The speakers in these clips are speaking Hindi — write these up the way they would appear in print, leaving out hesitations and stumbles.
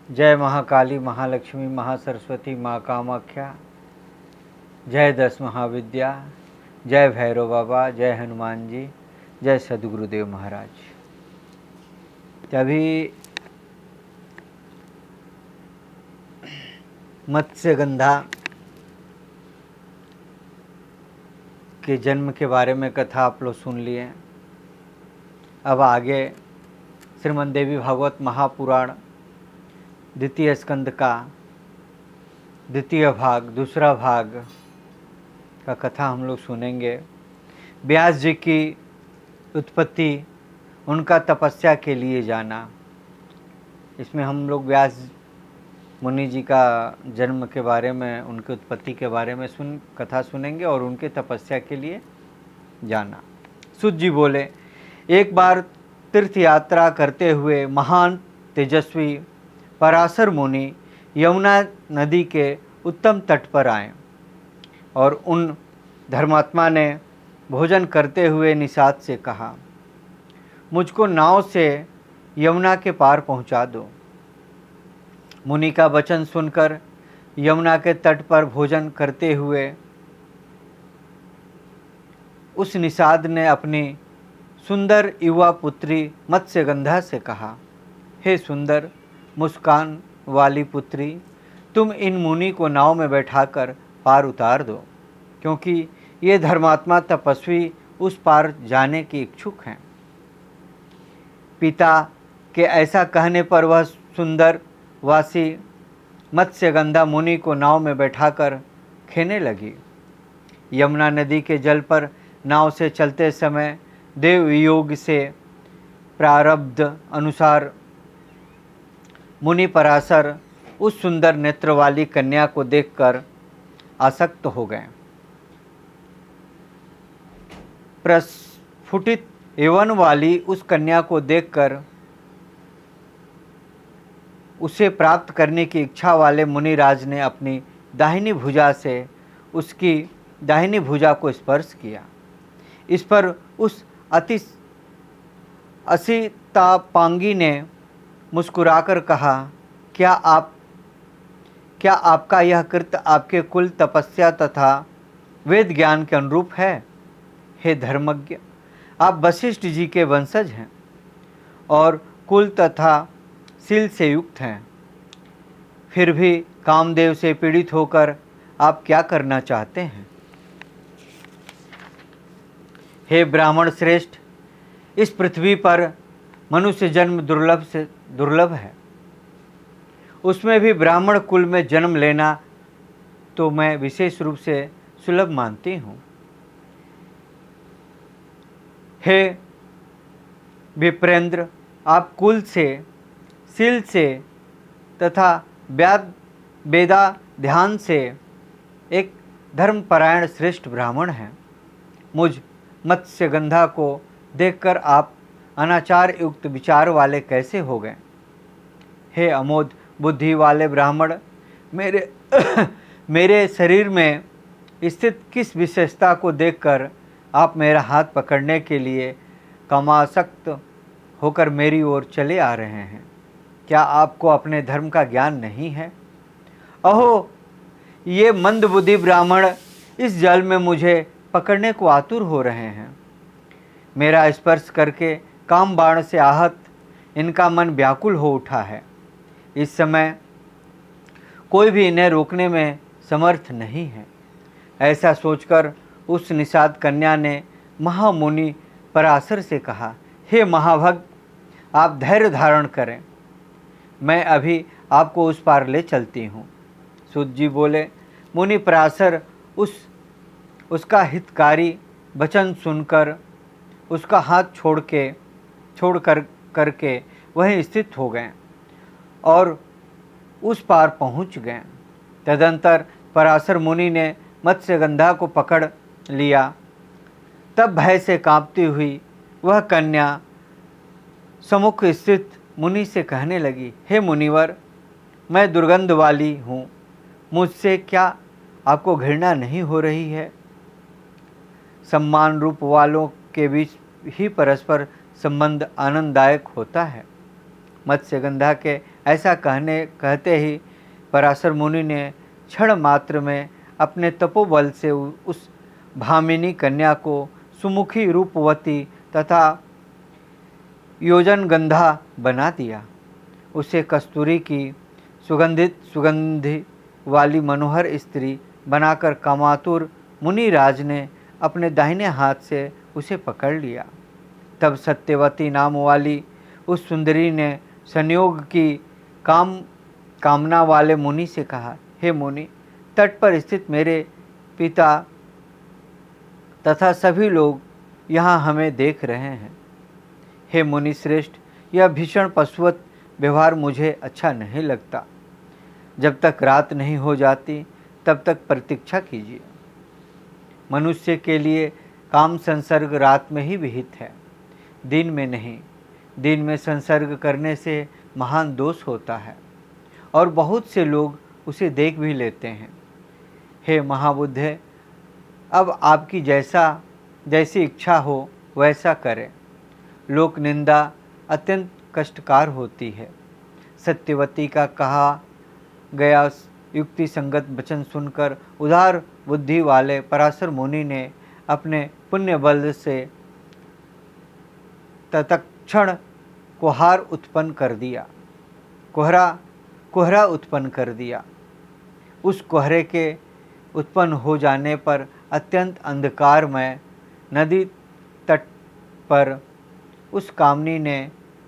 जय महाकाली महालक्ष्मी महासरस्वती माँ कामाख्या, जय 10 महाविद्या, जय भैरव बाबा, जय हनुमान जी, जय सद्गुरुदेव महाराज। तभी मत्स्यगंधा के जन्म के बारे में कथा आप लोग सुन लिए। अब आगे श्रीमद् देवी भागवत महापुराण द्वितीय स्कंद का द्वितीय भाग, दूसरा भाग का कथा हम लोग सुनेंगे। व्यास जी की उत्पत्ति, उनका तपस्या के लिए जाना। इसमें हम लोग व्यास मुनि जी का जन्म के बारे में, उनकी उत्पत्ति के बारे में कथा सुनेंगे और उनके तपस्या के लिए जाना। सुत जी बोले, एक बार तीर्थ यात्रा करते हुए महान तेजस्वी पराशर मुनि यमुना नदी के उत्तम तट पर आए और उन धर्मात्मा ने भोजन करते हुए निषाद से कहा, मुझको नाव से यमुना के पार पहुंचा दो। मुनि का वचन सुनकर यमुना के तट पर भोजन करते हुए उस निषाद ने अपनी सुंदर युवा पुत्री मत्स्यगंधा से कहा, हे सुंदर मुस्कान वाली पुत्री, तुम इन मुनि को नाव में बैठाकर पार उतार दो, क्योंकि ये धर्मात्मा तपस्वी उस पार जाने की इच्छुक हैं। पिता के ऐसा कहने पर वह सुंदर वासी मत्स्यगंधा मुनि को नाव में बैठाकर खेने लगी। यमुना नदी के जल पर नाव से चलते समय देव योग से प्रारब्ध अनुसार मुनि पराशर उस सुंदर नेत्र वाली कन्या को देखकर आसक्त हो गए। प्रस्फुटित यौवन वाली उस कन्या को देखकर उसे प्राप्त करने की इच्छा वाले मुनिराज ने अपनी दाहिनी भुजा से उसकी दाहिनी भुजा को स्पर्श किया। इस पर उस असितापांगी ने मुस्कुराकर कहा, क्या आपका यह कृत्य आपके कुल तपस्या तथा वेद ज्ञान के अनुरूप है? हे धर्मज्ञ, आप वशिष्ठ जी के वंशज हैं और कुल तथा शील से युक्त हैं, फिर भी कामदेव से पीड़ित होकर आप क्या करना चाहते हैं? हे ब्राह्मण श्रेष्ठ, इस पृथ्वी पर मनुष्य जन्म दुर्लभ से दुर्लभ है, उसमें भी ब्राह्मण कुल में जन्म लेना तो मैं विशेष रूप से सुलभ मानती हूँ। हे विप्रेंद्र, आप कुल से, शील से तथा वेदा ध्यान से एक धर्मपरायण श्रेष्ठ ब्राह्मण हैं। मुझ मत्स्यगंधा को देखकर आप अनाचार युक्त विचार वाले कैसे हो गए? हे अमोघ बुद्धि वाले ब्राह्मण, मेरे शरीर में स्थित किस विशेषता को देखकर आप मेरा हाथ पकड़ने के लिए कामासक्त होकर मेरी ओर चले आ रहे हैं? क्या आपको अपने धर्म का ज्ञान नहीं है? अहो, ये मंदबुद्धि ब्राह्मण इस जल में मुझे पकड़ने को आतुर हो रहे हैं। मेरा स्पर्श करके काम बाण से आहत इनका मन व्याकुल हो उठा है। इस समय कोई भी इन्हें रोकने में समर्थ नहीं है। ऐसा सोचकर उस निषाद कन्या ने महामुनि पराशर से कहा, हे महाभग, आप धैर्य धारण करें, मैं अभी आपको उस पार ले चलती हूँ। सूत जी बोले, मुनि पराशर उसका हितकारी वचन सुनकर उसका हाथ छोड़ करके वहीं स्थित हो गए और उस पार पहुंच गए। तदंतर पराशर मुनि ने मत्स्यगंधा को पकड़ लिया। तब भय से कांपती हुई वह कन्या सम्मुख स्थित मुनि से कहने लगी, हे मुनिवर, मैं दुर्गंध वाली हूँ, मुझसे क्या आपको घृणा नहीं हो रही है? सम्मान रूप वालों के बीच ही परस्पर संबंध आनंददायक होता है। मत्स्यगंधा के ऐसा कहते ही पराशर मुनि ने क्षण मात्र में अपने तपोबल से उस भामिनी कन्या को सुमुखी रूपवती तथा योजनगंधा बना दिया। उसे कस्तूरी की सुगंधि वाली मनोहर स्त्री बनाकर कामातुर मुनिराज ने अपने दाहिने हाथ से उसे पकड़ लिया। तब सत्यवती नाम वाली उस सुंदरी ने संयोग की कामना वाले मुनि से कहा, हे मुनि, तट पर स्थित मेरे पिता तथा सभी लोग यहाँ हमें देख रहे हैं। हे मुनि श्रेष्ठ, यह भीषण पशुवत व्यवहार मुझे अच्छा नहीं लगता। जब तक रात नहीं हो जाती तब तक प्रतीक्षा कीजिए। मनुष्य के लिए काम संसर्ग रात में ही विहित है, दिन में नहीं। दिन में संसर्ग करने से महान दोष होता है और बहुत से लोग उसे देख भी लेते हैं। हे महाबुद्धे, अब आपकी जैसी इच्छा हो वैसा करें। लोक निंदा अत्यंत कष्टकार होती है। सत्यवती का कहा गया युक्ति संगत वचन सुनकर उदार बुद्धि वाले पराशर मुनि ने अपने पुण्य बल से तत्क्षण कोहरा उत्पन्न कर दिया। उस कोहरे के उत्पन्न हो जाने पर अत्यंत अंधकारमय नदी तट पर उस कामनी ने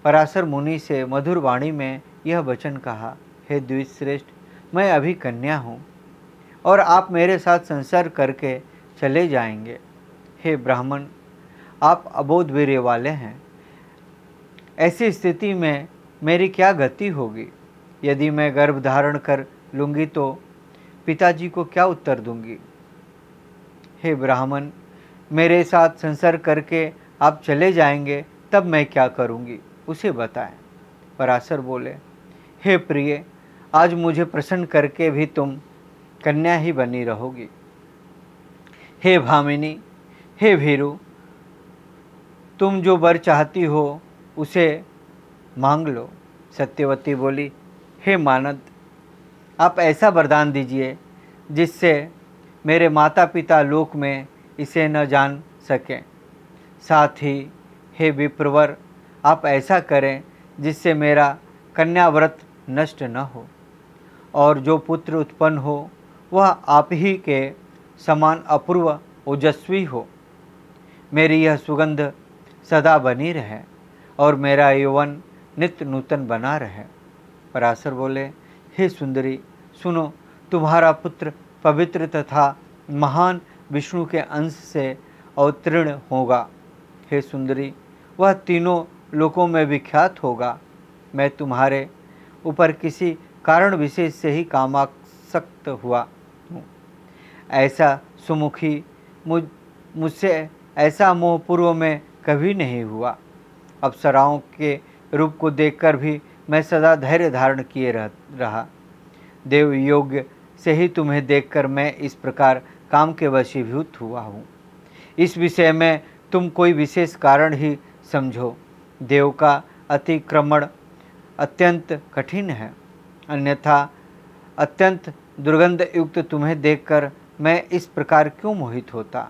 पराशर मुनि से मधुर वाणी में यह वचन कहा, हे द्विजश्रेष्ठ, मैं अभी कन्या हूँ और आप मेरे साथ संसर्ग करके चले जाएंगे। हे ब्राह्मण, आप अबोध वीर्य वाले हैं। ऐसी स्थिति में मेरी क्या गति होगी? यदि मैं गर्भ धारण कर लूँगी तो पिताजी को क्या उत्तर दूंगी? हे ब्राह्मण, मेरे साथ संसर्ग करके आप चले जाएंगे तब मैं क्या करूँगी, उसे बताएं। पराशर बोले, हे प्रिय, आज मुझे प्रसन्न करके भी तुम कन्या ही बनी रहोगी। हे भामिनी, हे भीरु, तुम जो वर चाहती हो उसे मांग लो। सत्यवती बोली, हे मानद, आप ऐसा वरदान दीजिए जिससे मेरे माता पिता लोक में इसे न जान सकें। साथ ही हे विप्रवर, आप ऐसा करें जिससे मेरा कन्याव्रत नष्ट न हो और जो पुत्र उत्पन्न हो वह आप ही के समान अपूर्व ओजस्वी हो। मेरी यह सुगंध सदा बनी रहे और मेरा यौवन नित्य नूतन बना रहे। पराशर बोले, हे सुंदरी, सुनो, तुम्हारा पुत्र पवित्र तथा महान विष्णु के अंश से अवतीर्ण होगा। हे सुंदरी, वह तीनों लोकों में विख्यात होगा। मैं तुम्हारे ऊपर किसी कारण विशेष से ही कामासक्त हुआ हूँ। ऐसा सुमुखी मुझसे ऐसा मोह पूर्व में कभी नहीं हुआ। अप्सराओं के रूप को देखकर भी मैं सदा धैर्य धारण किए रहा। देव योग्य से ही तुम्हें देखकर मैं इस प्रकार काम के वशीभूत हुआ हूँ। इस विषय में तुम कोई विशेष कारण ही समझो। देव का अतिक्रमण अत्यंत कठिन है, अन्यथा अत्यंत दुर्गंध युक्त तुम्हें देखकर मैं इस प्रकार क्यों मोहित होता।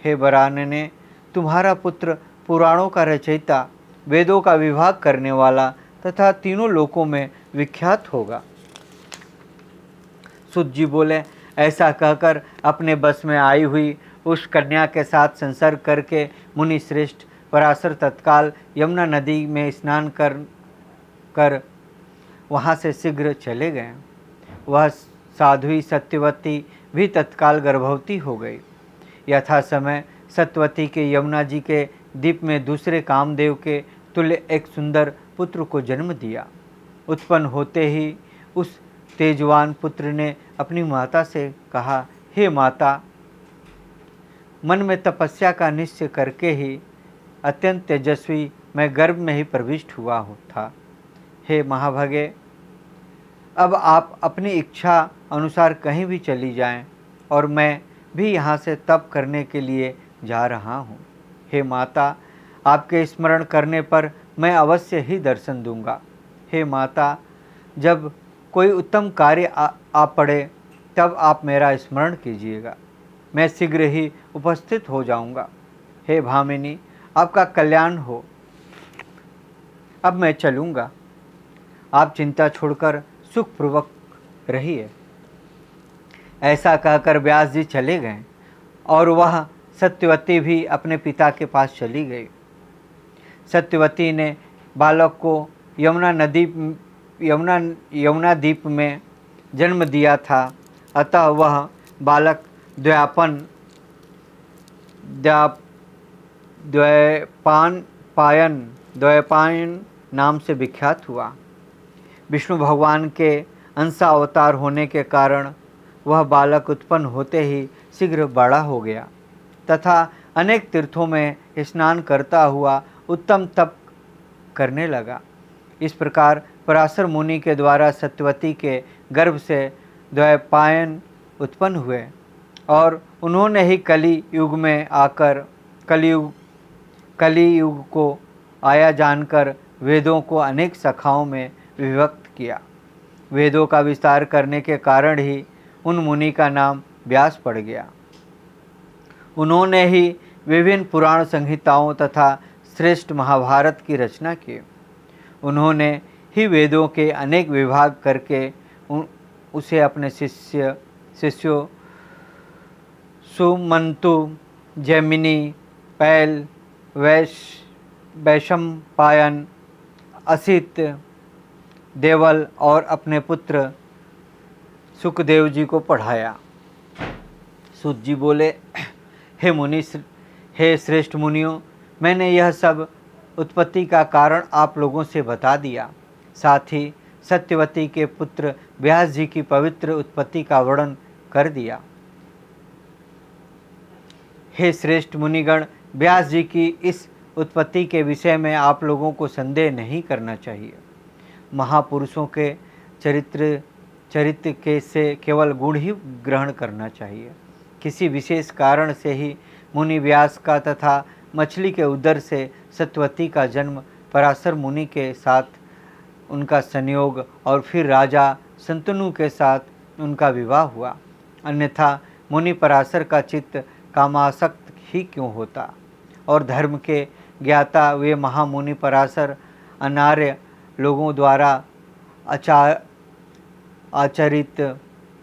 हे वरानने, तुम्हारा पुत्र पुराणों का रचयिता, वेदों का विभाग करने वाला तथा तीनों लोकों में विख्यात होगा। सुत जी बोले, ऐसा कहकर अपने बस में आई हुई उस कन्या के साथ संसर्ग करके मुनि श्रेष्ठ पराशर तत्काल यमुना नदी में स्नान कर वहाँ से शीघ्र चले गए। वह साध्वी सत्यवती भी तत्काल गर्भवती हो गई। यथा समय सत्यवती के यमुना जी के दीप में दूसरे कामदेव के तुल्य एक सुंदर पुत्र को जन्म दिया। उत्पन्न होते ही उस तेजवान पुत्र ने अपनी माता से कहा, हे माता, मन में तपस्या का निश्चय करके ही अत्यंत तेजस्वी मैं गर्भ में ही प्रविष्ट हुआ था। हे महाभागे, अब आप अपनी इच्छा अनुसार कहीं भी चली जाएं और मैं भी यहाँ से तप करने के लिए जा रहा हूँ। हे माता, आपके स्मरण करने पर मैं अवश्य ही दर्शन दूंगा। हे माता, जब कोई उत्तम कार्य आ पड़े तब आप मेरा स्मरण कीजिएगा, मैं शीघ्र ही उपस्थित हो जाऊंगा। हे भामिनी, आपका कल्याण हो। अब मैं चलूँगा, आप चिंता छोड़कर सुखपूर्वक रहिए। ऐसा कहकर व्यास जी चले गए और वह सत्यवती भी अपने पिता के पास चली गई। सत्यवती ने बालक को यमुना द्वीप में जन्म दिया था, अतः वह बालक द्वैपायन नाम से विख्यात हुआ। विष्णु भगवान के अंशावतार होने के कारण वह बालक उत्पन्न होते ही शीघ्र बड़ा हो गया तथा अनेक तीर्थों में स्नान करता हुआ उत्तम तप करने लगा। इस प्रकार पराशर मुनि के द्वारा सत्यवती के गर्भ से द्वैपायन उत्पन्न हुए और उन्होंने ही कली युग में आकर कली युग को आया जानकर वेदों को अनेक शाखाओं में विभक्त किया। वेदों का विस्तार करने के कारण ही उन मुनि का नाम व्यास पड़ गया। उन्होंने ही विभिन्न पुराण संहिताओं तथा श्रेष्ठ महाभारत की रचना की। उन्होंने ही वेदों के अनेक विभाग करके उसे अपने शिष्यों सुमंतु, जैमिनी, पैल, वैशंपायन, असित, देवल और अपने पुत्र सुखदेव जी को पढ़ाया। सूत जी बोले, हे श्रेष्ठ मुनियों, मैंने यह सब उत्पत्ति का कारण आप लोगों से बता दिया, साथ ही सत्यवती के पुत्र व्यास जी की पवित्र उत्पत्ति का वर्णन कर दिया। हे श्रेष्ठ मुनिगण, व्यास जी की इस उत्पत्ति के विषय में आप लोगों को संदेह नहीं करना चाहिए। महापुरुषों के चरित्र के से केवल गुण ही ग्रहण करना चाहिए। किसी विशेष कारण से ही मुनि व्यास का तथा मछली के उदर से सत्यवती का जन्म, पराशर मुनि के साथ उनका संयोग और फिर राजा शंतनु के साथ उनका विवाह हुआ। अन्यथा मुनि पराशर का चित्त कामासक्त ही क्यों होता और धर्म के ज्ञाता वे महामुनि पराशर अनार्य लोगों द्वारा आचरित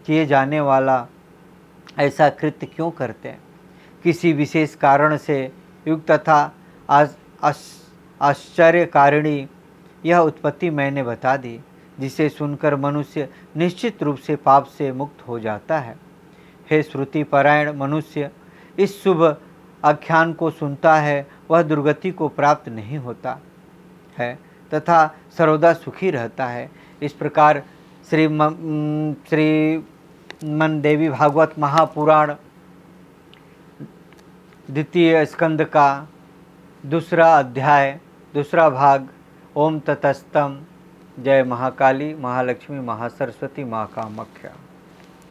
किए जाने वाला ऐसा कृत्य क्यों करते हैं। किसी विशेष कारण से युक्त तथा आश्चर्यकारिणी यह उत्पत्ति मैंने बता दी, जिसे सुनकर मनुष्य निश्चित रूप से पाप से मुक्त हो जाता है। हे श्रुति परायण मनुष्य, इस शुभ आख्यान को सुनता है वह दुर्गति को प्राप्त नहीं होता है तथा सर्वदा सुखी रहता है। इस प्रकार श्रीमन देवी भागवत महापुराण द्वितीय स्कंद का दूसरा अध्याय दूसरा भाग। ओम ततस्तम। जय महाकाली, महालक्ष्मी, महासरस्वती, माँ कामाख्या।